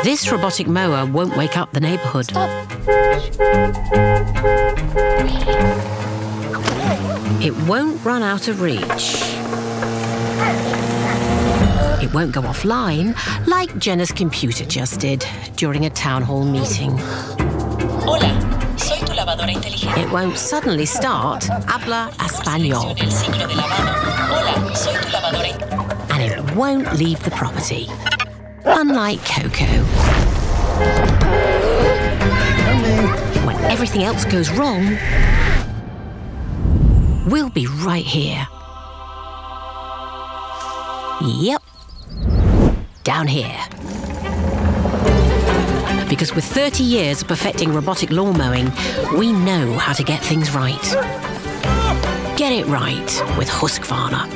This robotic mower won't wake up the neighbourhood. Stop. It won't run out of reach. It won't go offline like Jenna's computer just did during a town hall meeting. Hola, soy tu lavadora inteligente. It won't suddenly start Habla Español. El ciclo de lavado. Hola, soy tu lavadora. And it won't leave the property. Unlike Coco. When everything else goes wrong, we'll be right here. Yep. Down here. Because with 30 years of perfecting robotic lawn mowing, we know how to get things right. Get it right with Husqvarna.